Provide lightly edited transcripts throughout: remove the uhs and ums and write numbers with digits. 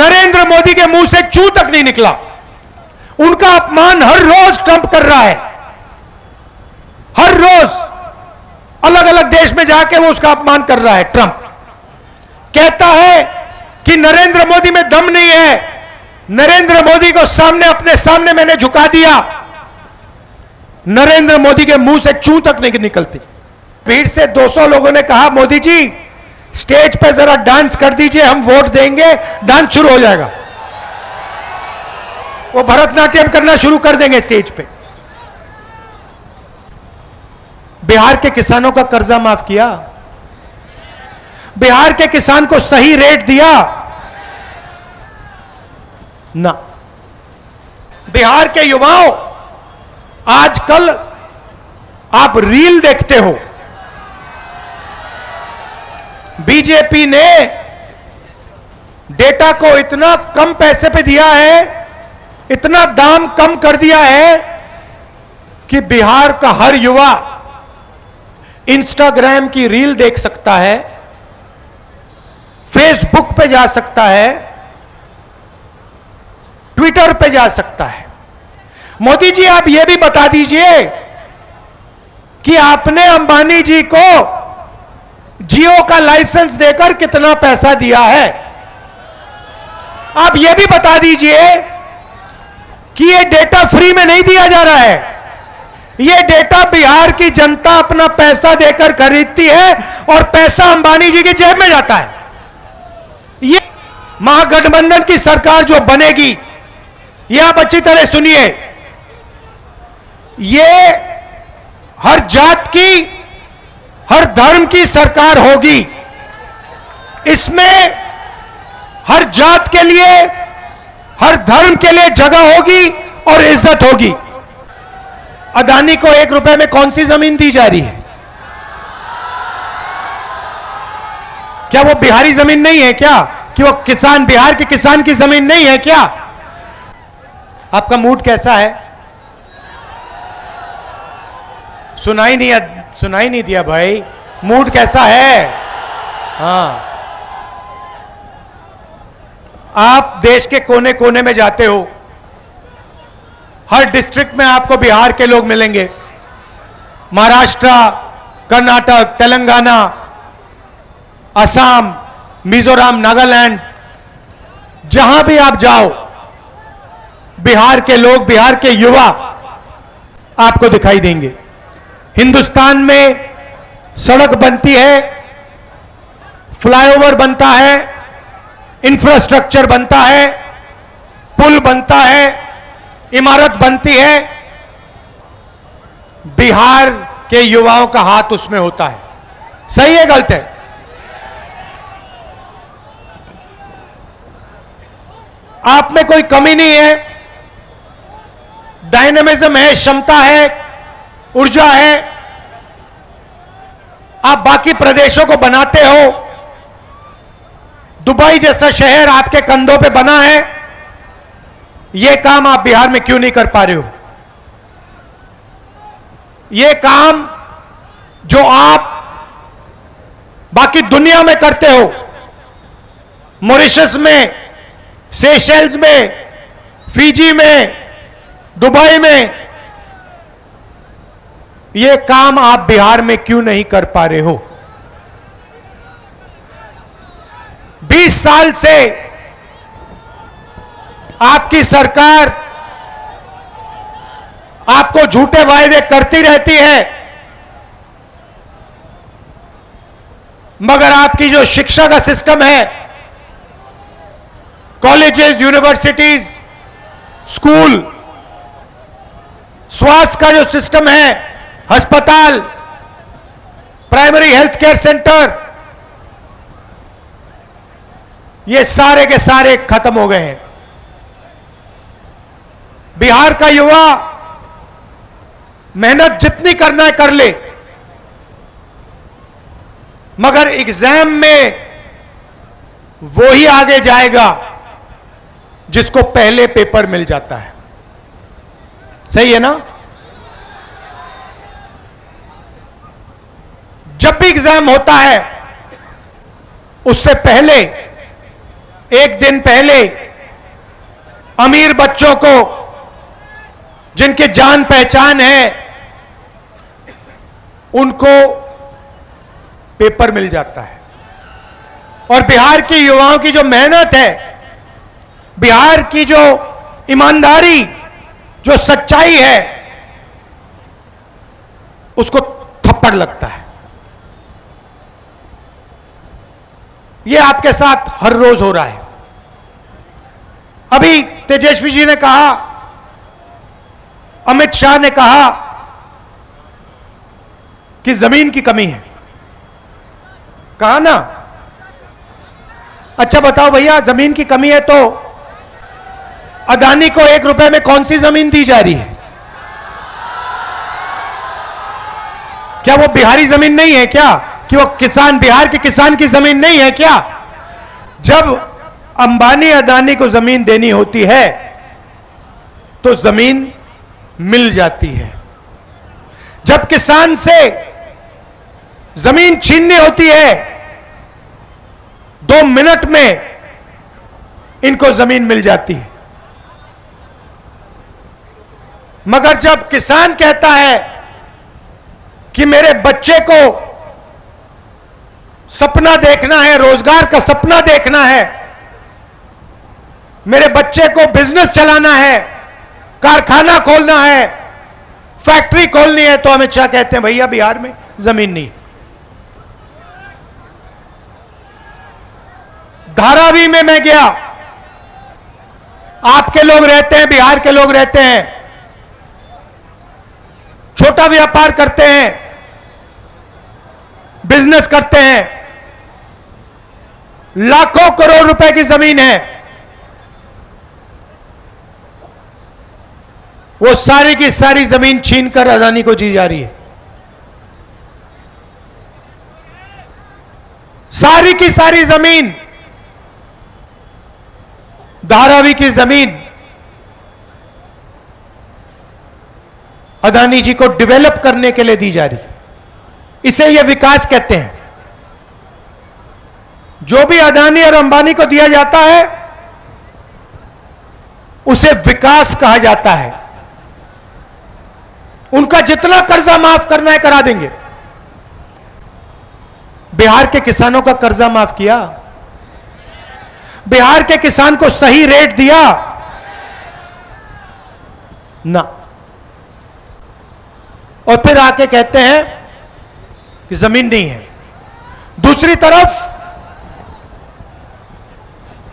नरेंद्र मोदी के मुंह से चू तक नहीं निकला। उनका अपमान हर रोज ट्रंप कर रहा है। हर रोज अलग अलग देश में जाके वो उसका अपमान कर रहा है। ट्रंप कहता है कि नरेंद्र मोदी में दम नहीं है, नरेंद्र मोदी को सामने अपने सामने मैंने झुका दिया। नरेंद्र मोदी के मुंह से चू तक नहीं निकलती। भीड़ से 200 लोगों ने कहा, मोदी जी स्टेज पे जरा डांस कर दीजिए, हम वोट देंगे, डांस शुरू हो जाएगा। वो भरतनाट्यम करना शुरू कर देंगे स्टेज पे। बिहार के किसानों का कर्जा माफ किया, बिहार के किसान को सही रेट दिया ना। बिहार के युवाओं, आजकल आप रील देखते हो, बीजेपी ने डेटा को इतना कम पैसे पे दिया है, इतना दाम कम कर दिया है कि बिहार का हर युवा इंस्टाग्राम की रील देख सकता है, फेसबुक पे जा सकता है, ट्विटर पे जा सकता है। मोदी जी आप यह भी बता दीजिए कि आपने अंबानी जी को जियो का लाइसेंस देकर कितना पैसा दिया है। आप यह भी बता दीजिए कि यह डेटा फ्री में नहीं दिया जा रहा है, यह डेटा बिहार की जनता अपना पैसा देकर खरीदती है और पैसा अंबानी जी की जेब में जाता है। यह महागठबंधन की सरकार जो बनेगी, यह आप अच्छी तरह सुनिए, यह हर जात की, हर धर्म की सरकार होगी। इसमें हर जात के लिए, हर धर्म के लिए जगह होगी और इज्जत होगी। अदानी को 1 रुपए में कौन सी जमीन दी जा रही है? क्या वो बिहारी जमीन नहीं है क्या? कि वो किसान, बिहार के किसान की जमीन नहीं है क्या? आपका मूड कैसा है? सुनाई नहीं दिया भाई। मूड कैसा है? हाँ, आप देश के कोने कोने में जाते हो, हर डिस्ट्रिक्ट में आपको बिहार के लोग मिलेंगे, महाराष्ट्र, कर्नाटक, तेलंगाना, असम, मिजोरम, नागालैंड, जहां भी आप जाओ, बिहार के लोग, बिहार के युवा आपको दिखाई देंगे। हिंदुस्तान में सड़क बनती है, फ्लाईओवर बनता है, इंफ्रास्ट्रक्चर बनता है, पुल बनता है, इमारत बनती है, बिहार के युवाओं का हाथ उसमें होता है। सही है गलत है? आप में कोई कमी नहीं है, डायनेमिज्म है, क्षमता है, ऊर्जा है। आप बाकी प्रदेशों को बनाते हो, दुबई जैसा शहर आपके कंधों पे बना है, यह काम आप बिहार में क्यों नहीं कर पा रहे हो? यह काम जो आप बाकी दुनिया में करते हो, मॉरिशस में, सेशेल्स में, फिजी में, दुबई में, यह काम आप बिहार में क्यों नहीं कर पा रहे हो? 20 साल से आपकी सरकार आपको झूठे वायदे करती रहती है, मगर आपकी जो शिक्षा का सिस्टम है, कॉलेजेस, यूनिवर्सिटीज, स्कूल, स्वास्थ्य का जो सिस्टम है, अस्पताल, प्राइमरी हेल्थ केयर सेंटर, ये सारे के सारे खत्म हो गए हैं। बिहार का युवा मेहनत जितनी करना है कर ले, मगर एग्जाम में वो ही आगे जाएगा जिसको पहले पेपर मिल जाता है। सही है ना? जब भी एग्जाम होता है, उससे पहले एक दिन पहले अमीर बच्चों को, जिनके जान पहचान है, उनको पेपर मिल जाता है। और बिहार के युवाओं की जो मेहनत है, बिहार की जो ईमानदारी, जो सच्चाई है, उसको थप्पड़ लगता है। यह आपके साथ हर रोज हो रहा है। अभी तेजस्वी जी ने कहा, अमित शाह ने कहा कि जमीन की कमी है। कहा ना? अच्छा बताओ भैया, जमीन की कमी है तो अदानी को 1 रुपए में कौन सी जमीन दी जा रही है? क्या वो बिहारी जमीन नहीं है क्या? कि वो किसान, बिहार के किसान की जमीन नहीं है क्या? जब अंबानी अदानी को जमीन देनी होती है तो जमीन मिल जाती है। जब किसान से जमीन छीननी होती है, 2 मिनट में इनको जमीन मिल जाती है। मगर जब किसान कहता है कि मेरे बच्चे को सपना देखना है, रोजगार का सपना देखना है, मेरे बच्चे को बिजनेस चलाना है, कारखाना खोलना है, फैक्ट्री खोलनी है, तो अमित शाह कहते हैं भैया बिहार में जमीन नहीं। धारावी में मैं गया, आपके लोग रहते हैं, बिहार के लोग रहते हैं, छोटा व्यापार करते हैं, बिजनेस करते हैं, लाखों करोड़ रुपए की जमीन है, वो सारी की सारी जमीन छीनकर अदानी को दी जा रही है। सारी की सारी जमीन, धारावी की जमीन अदानी जी को डेवलप करने के लिए दी जा रही है। इसे यह विकास कहते हैं। जो भी अदानी और अंबानी को दिया जाता है उसे विकास कहा जाता है। उनका जितना कर्जा माफ करना है करा देंगे। बिहार के किसानों का कर्जा माफ किया, बिहार के किसान को सही रेट दिया ना, और फिर आके कहते हैं कि जमीन नहीं है। दूसरी तरफ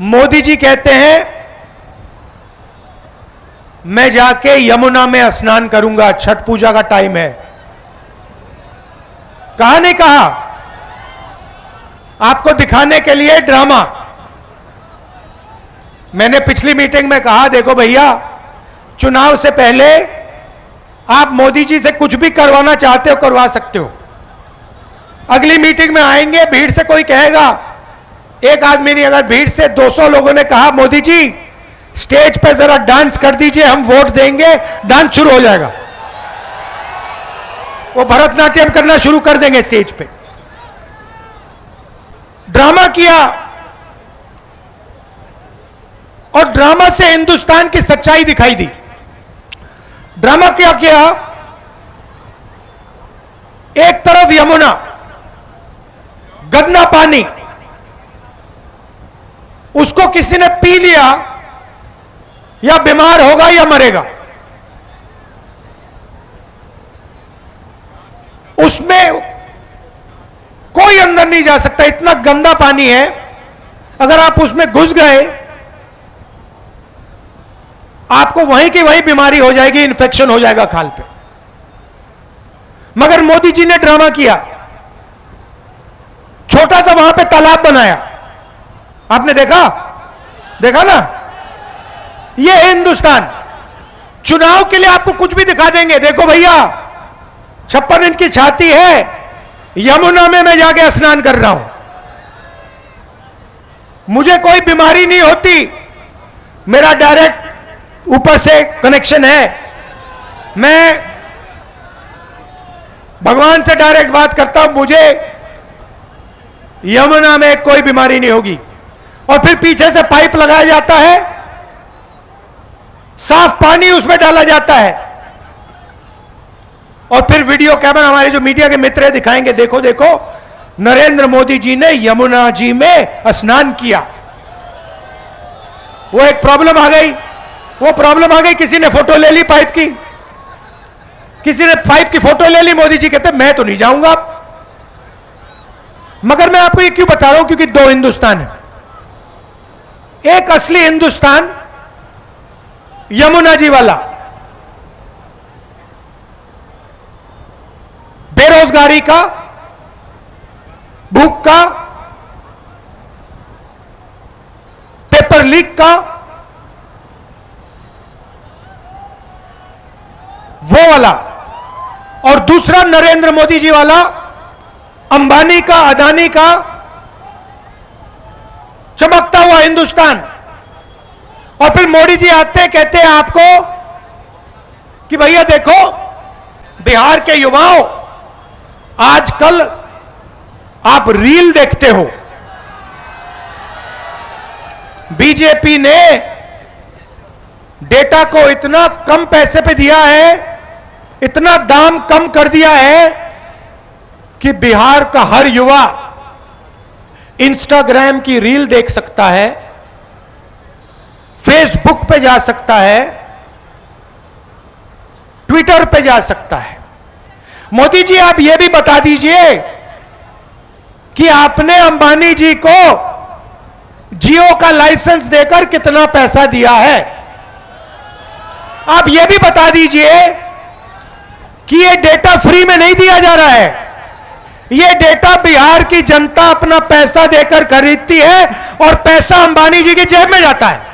मोदी जी कहते हैं मैं जाके यमुना में स्नान करूंगा, छठ पूजा का टाइम है। कहा नहीं कहा? आपको दिखाने के लिए ड्रामा। मैंने पिछली मीटिंग में कहा देखो भैया, चुनाव से पहले आप मोदी जी से कुछ भी करवाना चाहते हो करवा सकते हो। अगली मीटिंग में आएंगे, भीड़ से कोई कहेगा, एक आदमी नहीं, अगर भीड़ से 200 लोगों ने कहा मोदी जी स्टेज पे जरा डांस कर दीजिए, हम वोट देंगे, डांस शुरू हो जाएगा। वो भरतनाट्यम करना शुरू कर देंगे स्टेज पे। ड्रामा किया, और ड्रामा से हिंदुस्तान की सच्चाई दिखाई दी। ड्रामा क्या किया? एक तरफ यमुना, गंदा पानी, उसको किसी ने पी लिया या बीमार होगा या मरेगा। उसमें कोई अंदर नहीं जा सकता, इतना गंदा पानी है। अगर आप उसमें घुस गए, आपको वहीं की वहीं बीमारी हो जाएगी, इन्फेक्शन हो जाएगा खाल पे। मगर मोदी जी ने ड्रामा किया, छोटा सा वहां पे तालाब बनाया। आपने देखा? देखा ना? ये हिंदुस्तान। चुनाव के लिए आपको कुछ भी दिखा देंगे। देखो भैया, 56 इंच की छाती है, यमुना में मैं जाके स्नान कर रहा हूं, मुझे कोई बीमारी नहीं होती, मेरा डायरेक्ट ऊपर से कनेक्शन है, मैं भगवान से डायरेक्ट बात करता हूं, मुझे यमुना में कोई बीमारी नहीं होगी। और फिर पीछे से पाइप लगाया जाता है, साफ पानी उसमें डाला जाता है, और फिर वीडियो कैमरा हमारे जो मीडिया के मित्र हैं दिखाएंगे, देखो देखो नरेंद्र मोदी जी ने यमुना जी में स्नान किया। वो एक प्रॉब्लम आ गई, वो प्रॉब्लम आ गई, किसी ने फोटो ले ली पाइप की, किसी ने पाइप की फोटो ले ली, मोदी जी कहते मैं तो नहीं जाऊंगा। मगर मैं आपको ये क्यों बता रहा हूं, क्योंकि दो हिंदुस्तान है। एक असली हिंदुस्तान यमुना जी वाला, बेरोजगारी का, भूख का, पेपर लीक का, वो वाला, और दूसरा नरेंद्र मोदी जी वाला, अंबानी का, अदानी का चमकता हुआ हिंदुस्तान। और फिर मोदी जी आते कहते हैं आपको कि भैया देखो बिहार के युवाओं, आजकल आप रील देखते हो, बीजेपी ने डेटा को इतना कम पैसे पे दिया है, इतना दाम कम कर दिया है कि बिहार का हर युवा इंस्टाग्राम की रील देख सकता है, फेसबुक पे जा सकता है, ट्विटर पे जा सकता है। मोदी जी आप यह भी बता दीजिए कि आपने अंबानी जी को जियो का लाइसेंस देकर कितना पैसा दिया है। आप यह भी बता दीजिए कि यह डेटा फ्री में नहीं दिया जा रहा है, यह डेटा बिहार की जनता अपना पैसा देकर खरीदती है और पैसा अंबानी जी की जेब में जाता है।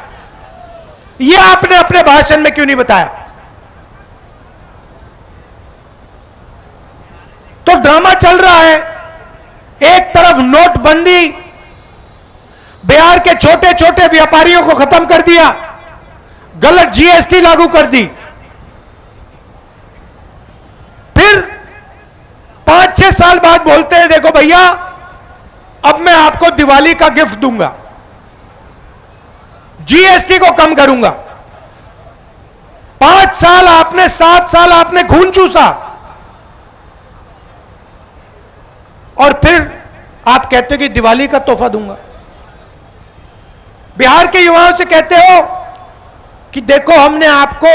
यह आपने अपने भाषण में क्यों नहीं बताया? तो ड्रामा चल रहा है, एक तरफ नोटबंदी बिहार के छोटे छोटे व्यापारियों को खत्म कर दिया, गलत जीएसटी लागू कर दी, फिर 5-6 साल बाद बोलते हैं देखो भैया अब मैं आपको दिवाली का गिफ्ट दूंगा, जीएसटी को कम करूंगा। 5 साल आपने, 7 साल आपने खून चूसा, और फिर आप कहते हो कि दिवाली का तोहफा दूंगा। बिहार के युवाओं से कहते हो कि देखो हमने आपको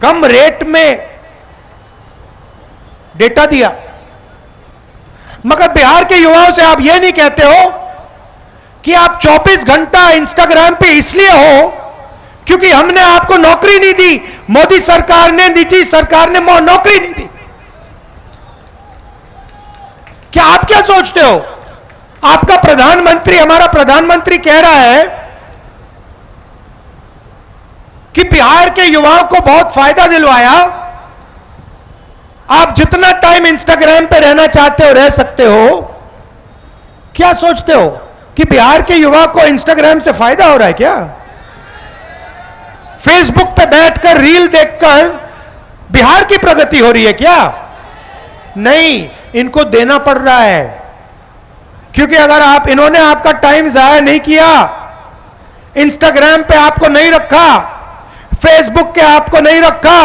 कम रेट में डेटा दिया, मगर बिहार के युवाओं से आप यह नहीं कहते हो कि आप 24 घंटा इंस्टाग्राम पे इसलिए हो क्योंकि हमने आपको नौकरी नहीं दी, मोदी सरकार ने, निजी सरकार ने नौकरी नहीं दी। क्या आप क्या सोचते हो? आपका प्रधानमंत्री, हमारा प्रधानमंत्री कह रहा है कि बिहार के युवाओं को बहुत फायदा दिलवाया, आप जितना टाइम इंस्टाग्राम पे रहना चाहते हो रह सकते हो। क्या सोचते हो कि बिहार के युवा को इंस्टाग्राम से फायदा हो रहा है क्या? फेसबुक पे बैठकर रील देखकर बिहार की प्रगति हो रही है क्या? नहीं, इनको देना पड़ रहा है, क्योंकि अगर आप, इन्होंने आपका टाइम जाया नहीं किया, इंस्टाग्राम पे आपको नहीं रखा, फेसबुक के आपको नहीं रखा,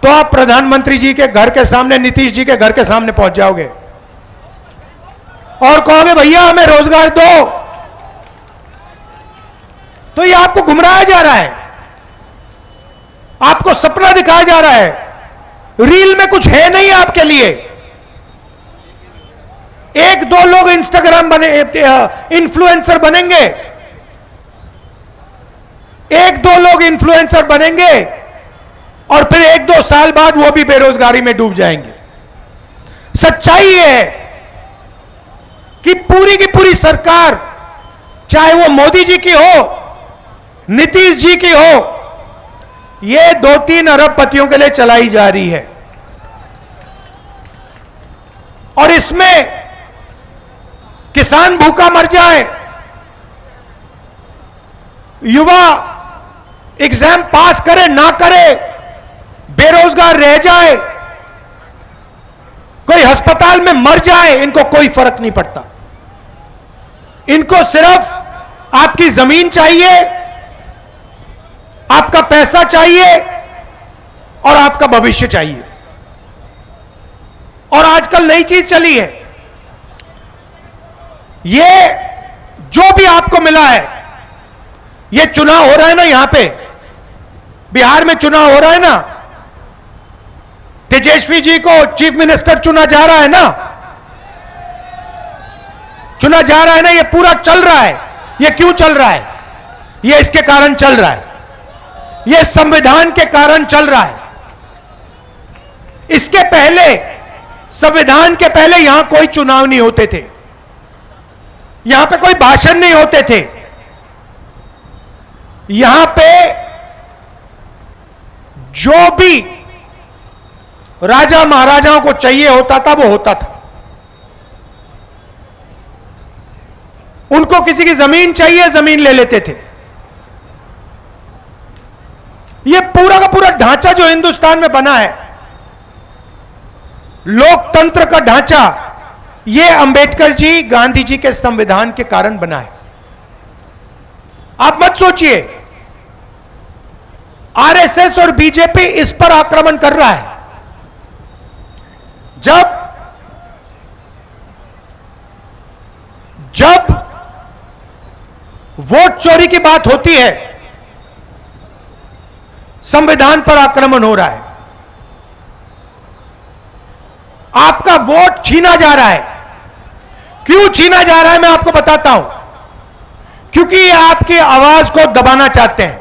तो आप प्रधानमंत्री जी के घर के सामने, नीतीश जी के घर के सामने पहुंच जाओगे और कहोगे भैया हमें रोजगार दो। तो ये आपको गुमराया जा रहा है, आपको सपना दिखाया जा रहा है, रील में कुछ है नहीं आपके लिए। 1-2 लोग इंस्टाग्राम बने, इन्फ्लुएंसर बनेंगे, 1-2 लोग इन्फ्लुएंसर बनेंगे और फिर 1-2 साल बाद वो भी बेरोजगारी में डूब जाएंगे। सच्चाई ये है कि पूरी की पूरी सरकार, चाहे वो मोदी जी की हो, नीतीश जी की हो, ये 2-3 अरबपतियों के लिए चलाई जा रही है। और इसमें किसान भूखा मर जाए, युवा एग्जाम पास करे ना करे, बेरोजगार रह जाए, कोई अस्पताल में मर जाए, इनको कोई फर्क नहीं पड़ता। इनको सिर्फ आपकी जमीन चाहिए, आपका पैसा चाहिए और आपका भविष्य चाहिए। और आजकल नई चीज चली है, ये जो भी आपको मिला है, ये चुनाव हो रहा है ना, यहां पे बिहार में चुनाव हो रहा है ना, तेजस्वी जी को चीफ मिनिस्टर चुना जा रहा है ना, चुना जा रहा है ना, ये पूरा चल रहा है। ये क्यों चल रहा है? ये इसके कारण चल रहा है, ये संविधान के कारण चल रहा है। इसके पहले, संविधान के पहले यहां कोई चुनाव नहीं होते थे, यहां पे कोई भाषण नहीं होते थे, यहां पे जो भी राजा महाराजाओं को चाहिए होता था वो होता था। उनको किसी की जमीन चाहिए, जमीन ले लेते थे। ये पूरा का पूरा ढांचा जो हिंदुस्तान में बना है, लोकतंत्र का ढांचा, ये अंबेडकर जी, गांधी जी के संविधान के कारण बना है। आप मत सोचिए आरएसएस और बीजेपी इस पर आक्रमण कर रहा है। जब वोट चोरी की बात होती है, संविधान पर आक्रमण हो रहा है, आपका वोट छीना जा रहा है। क्यों छीना जा रहा है मैं आपको बताता हूं। क्योंकि ये आपकी आवाज को दबाना चाहते हैं।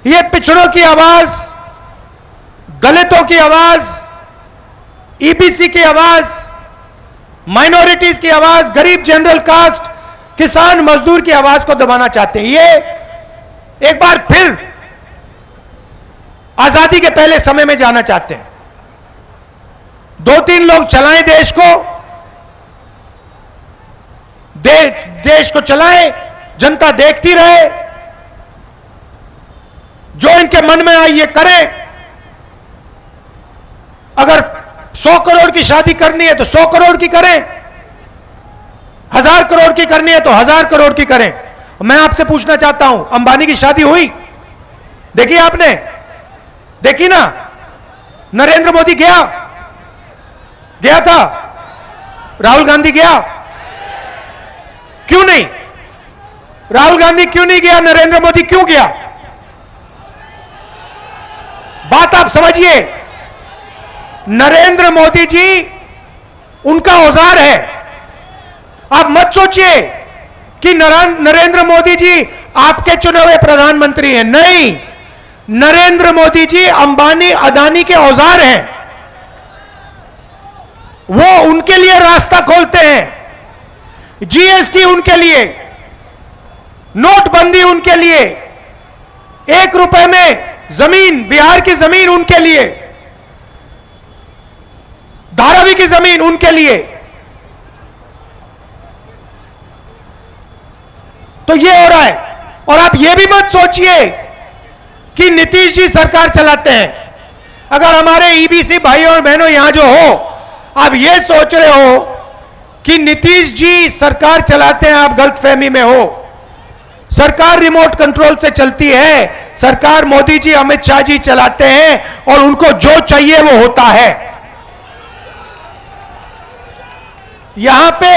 ये पिछड़ों की आवाज, दलितों की आवाज, ईबीसी की आवाज, माइनॉरिटीज की आवाज, गरीब जनरल कास्ट, किसान मजदूर की आवाज को दबाना चाहते हैं। ये एक बार फिर आजादी के पहले समय में जाना चाहते हैं। 2-3 लोग चलाएं देश को, देश को चलाएं, जनता देखती रहे, जो इनके मन में आए ये करें। अगर 100 करोड़ की शादी करनी है तो 100 करोड़ की करें, 1000 करोड़ की करनी है तो 1000 करोड़ की करें। मैं आपसे पूछना चाहता हूं, अंबानी की शादी हुई? देखी आपने? देखी ना? नरेंद्र मोदी गया था? राहुल गांधी गया? क्यों नहीं? राहुल गांधी क्यों नहीं गया? नरेंद्र मोदी क्यों गया? बात आप समझिए। नरेंद्र मोदी जी उनका औजार है। आप मत सोचिए कि नरेंद्र मोदी जी आपके चुने हुए प्रधानमंत्री हैं। नहीं, नरेंद्र मोदी जी अंबानी अदानी के औजार हैं। वो उनके लिए रास्ता खोलते हैं। जीएसटी उनके लिए, नोटबंदी उनके लिए, 1 रुपए में जमीन, बिहार की जमीन उनके लिए, धारावी की जमीन उनके लिए। तो ये हो रहा है। और आप ये भी मत सोचिए कि नीतीश जी सरकार चलाते हैं। अगर हमारे ईबीसी भाइयों और बहनों यहां जो हो, आप ये सोच रहे हो कि नीतीश जी सरकार चलाते हैं, आप गलतफहमी में हो। सरकार रिमोट कंट्रोल से चलती है। सरकार मोदी जी, अमित शाह जी चलाते हैं और उनको जो चाहिए वो होता है। यहां पे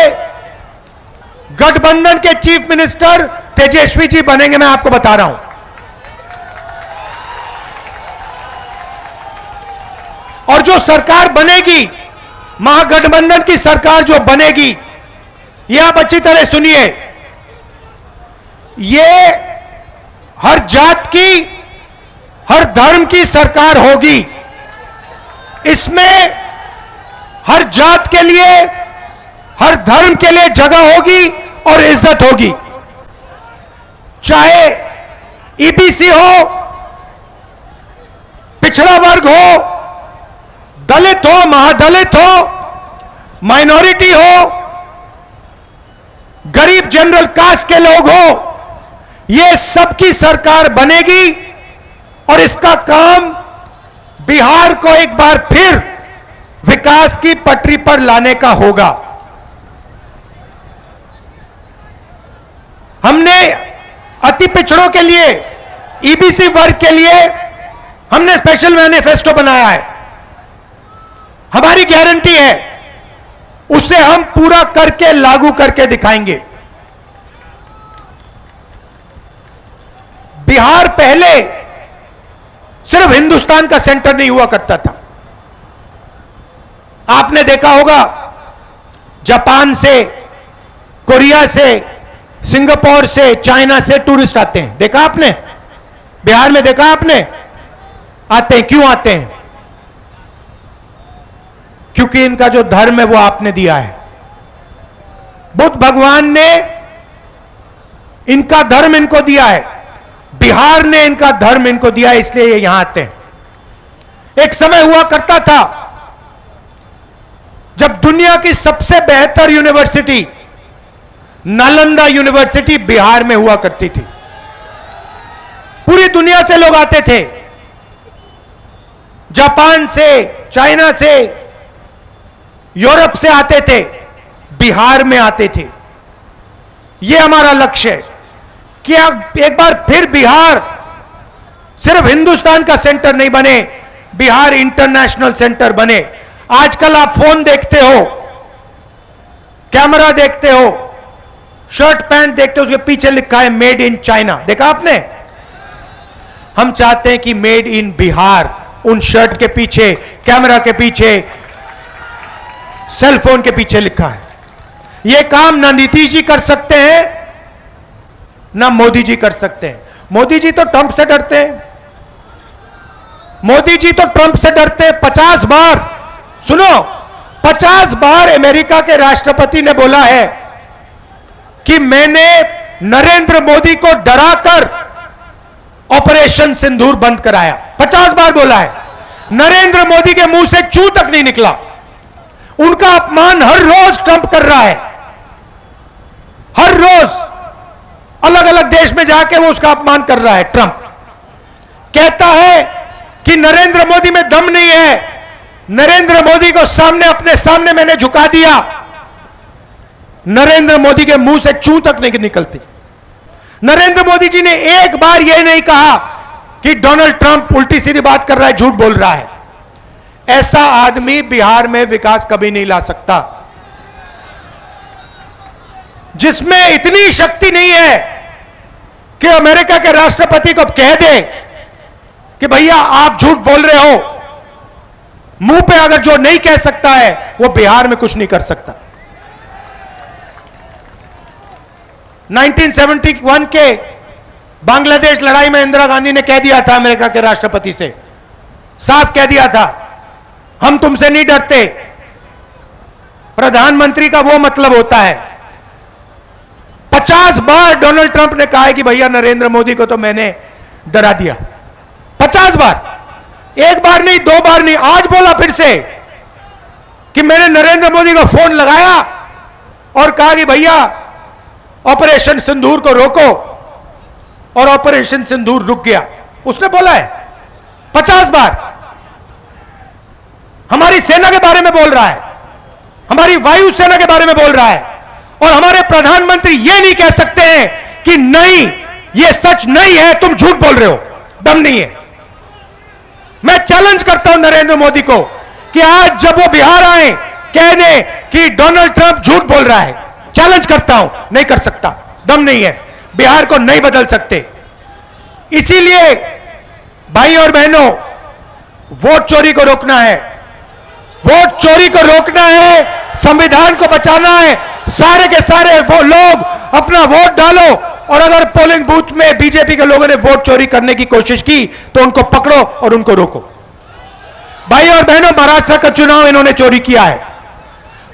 गठबंधन के चीफ मिनिस्टर तेजस्वी जी बनेंगे, मैं आपको बता रहा हूं। और जो सरकार बनेगी, महागठबंधन की सरकार जो बनेगी, यह आप अच्छी तरह सुनिए, ये हर जात की, हर धर्म की सरकार होगी। इसमें हर जात के लिए, हर धर्म के लिए जगह होगी और इज्जत होगी। चाहे ईबीसी हो, पिछड़ा वर्ग हो, दलित हो, महादलित हो, माइनॉरिटी हो, गरीब जनरल कास्ट के लोग हो, ये सबकी सरकार बनेगी। और इसका काम बिहार को एक बार फिर विकास की पटरी पर लाने का होगा। हमने अति पिछड़ों के लिए, ईबीसी वर्ग के लिए हमने स्पेशल मैनिफेस्टो बनाया है। हमारी गारंटी है, उसे हम पूरा करके लागू करके दिखाएंगे। बिहार पहले सिर्फ हिंदुस्तान का सेंटर नहीं हुआ करता था। आपने देखा होगा, जापान से, कोरिया से, सिंगापुर से, चाइना से टूरिस्ट आते हैं। देखा आपने? बिहार में देखा आपने? आते हैं। क्यों आते हैं? क्योंकि इनका जो धर्म है वो आपने दिया है। बुद्ध भगवान ने इनका धर्म इनको दिया है, बिहार ने इनका धर्म इनको दिया है, इसलिए ये यहां आते हैं। एक समय हुआ करता था जब दुनिया की सबसे बेहतर यूनिवर्सिटी नालंदा यूनिवर्सिटी बिहार में हुआ करती थी। पूरी दुनिया से लोग आते थे, जापान से, चाइना से, यूरोप से आते थे, बिहार में आते थे। यह हमारा लक्ष्य है कि एक बार फिर बिहार सिर्फ हिंदुस्तान का सेंटर नहीं बने, बिहार इंटरनेशनल सेंटर बने। आजकल आप फोन देखते हो, कैमरा देखते हो, शर्ट पैंट देखते हो, उसके पीछे लिखा है मेड इन चाइना। देखा आपने? हम चाहते हैं कि मेड इन बिहार उन शर्ट के पीछे, कैमरा के पीछे, सेल फोन के पीछे लिखा है। यह काम ना नीतीश जी कर सकते हैं, ना मोदी जी कर सकते हैं। मोदी जी तो ट्रंप से डरते हैं। मोदी जी तो ट्रंप से डरते हैं। 50 बार, सुनो, 50 बार अमेरिका के राष्ट्रपति ने बोला है कि मैंने नरेंद्र मोदी को डराकर ऑपरेशन सिंदूर बंद कराया। 50 बार बोला है। नरेंद्र मोदी के मुंह से चू तक नहीं निकला। उनका अपमान हर रोज ट्रंप कर रहा है। हर रोज अलग अलग देश में जाके वो उसका अपमान कर रहा है। ट्रंप कहता है कि नरेंद्र मोदी में दम नहीं है। नरेंद्र मोदी को सामने, अपने सामने मैंने झुका दिया। नरेंद्र मोदी के मुंह से चू तक नहीं निकलती। नरेंद्र मोदी जी ने एक बार यह नहीं कहा कि डोनाल्ड ट्रंप उल्टी सीधी बात कर रहा है, झूठ बोल रहा है। ऐसा आदमी बिहार में विकास कभी नहीं ला सकता। जिसमें इतनी शक्ति नहीं है कि अमेरिका के राष्ट्रपति को कह दे कि भैया आप झूठ बोल रहे हो। मुंह पे अगर जो नहीं कह सकता है, वो बिहार में कुछ नहीं कर सकता। 1971 के बांग्लादेश लड़ाई में इंदिरा गांधी ने कह दिया था अमेरिका के राष्ट्रपति से, साफ कह दिया था, हम तुमसे नहीं डरते। प्रधानमंत्री का वो मतलब होता है। 50 बार डोनाल्ड ट्रंप ने कहा है कि भैया नरेंद्र मोदी को तो मैंने डरा दिया। 50 बार, एक बार नहीं, 2 बार नहीं, आज बोला फिर से कि मैंने नरेंद्र मोदी को फोन लगाया और कहा कि भैया ऑपरेशन सिंदूर को रोको, और ऑपरेशन सिंदूर रुक गया। उसने बोला है 50 बार। हमारी सेना के बारे में बोल रहा है, हमारी वायु सेना के बारे में बोल रहा है, और हमारे प्रधानमंत्री ये नहीं कह सकते हैं कि नहीं, ये सच नहीं है, तुम झूठ बोल रहे हो, दम नहीं है। मैं चैलेंज करता हूं नरेंद्र मोदी को कि आज जब वो बिहार आए, कह दें कि डोनाल्ड ट्रंप झूठ बोल रहा है। चैलेंज करता हूं, नहीं कर सकता, दम नहीं है, बिहार को नहीं बदल सकते। इसीलिए भाई और बहनों, वोट चोरी को रोकना है, वोट चोरी को रोकना है, संविधान को बचाना है। सारे के सारे वो लोग अपना वोट डालो, और अगर पोलिंग बूथ में बीजेपी के लोगों ने वोट चोरी करने की कोशिश की तो उनको पकड़ो और उनको रोको। भाई और बहनों, महाराष्ट्र का चुनाव इन्होंने चोरी किया है,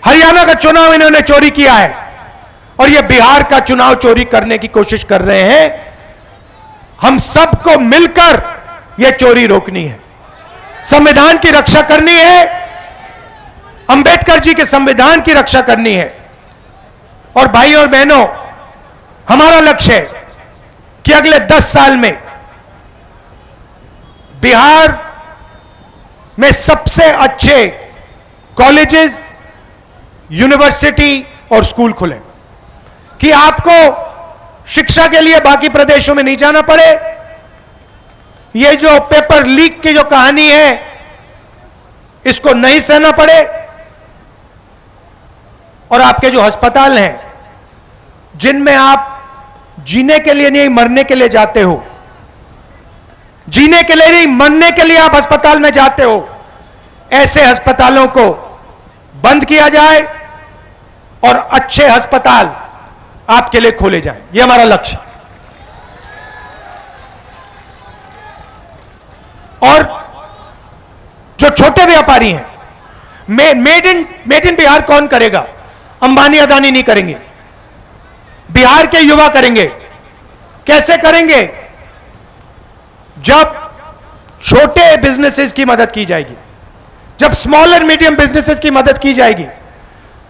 हरियाणा का चुनाव इन्होंने चोरी किया है, और ये बिहार का चुनाव चोरी करने की कोशिश कर रहे हैं। हम सबको मिलकर यह चोरी रोकनी है, संविधान की रक्षा करनी है, अंबेडकर जी के संविधान की रक्षा करनी है। और भाई और बहनों, हमारा लक्ष्य है कि अगले 10 साल में बिहार में सबसे अच्छे कॉलेजेस, यूनिवर्सिटी और स्कूल खुले, कि आपको शिक्षा के लिए बाकी प्रदेशों में नहीं जाना पड़े, ये जो पेपर लीक की जो कहानी है इसको नहीं सहना पड़े, और आपके जो अस्पताल हैं जिनमें आप जीने के लिए नहीं मरने के लिए जाते हो, जीने के लिए नहीं मरने के लिए आप अस्पताल में जाते हो, ऐसे अस्पतालों को बंद किया जाए और अच्छे अस्पताल आपके लिए खोले जाए, यह हमारा लक्ष्य। और जो छोटे व्यापारी हैं, मेड इन बिहार कौन करेगा? अंबानी अदानी नहीं करेंगे, बिहार के युवा करेंगे। कैसे करेंगे? जब छोटे बिजनेसेस की मदद की जाएगी, जब स्मॉल एंड मीडियम बिजनेसेस की मदद की जाएगी,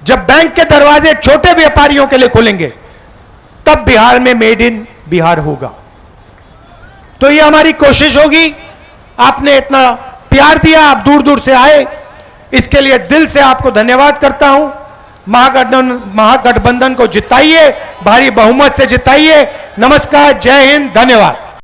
जब बैंक के दरवाजे छोटे व्यापारियों के लिए खुलेंगे, तब बिहार में मेड इन बिहार होगा। तो ये हमारी कोशिश होगी। आपने इतना प्यार दिया, आप दूर दूर से आए, इसके लिए दिल से आपको धन्यवाद करता हूं। महागठबंधन को जिताइए, भारी बहुमत से जिताइए। नमस्कार, जय हिंद, धन्यवाद।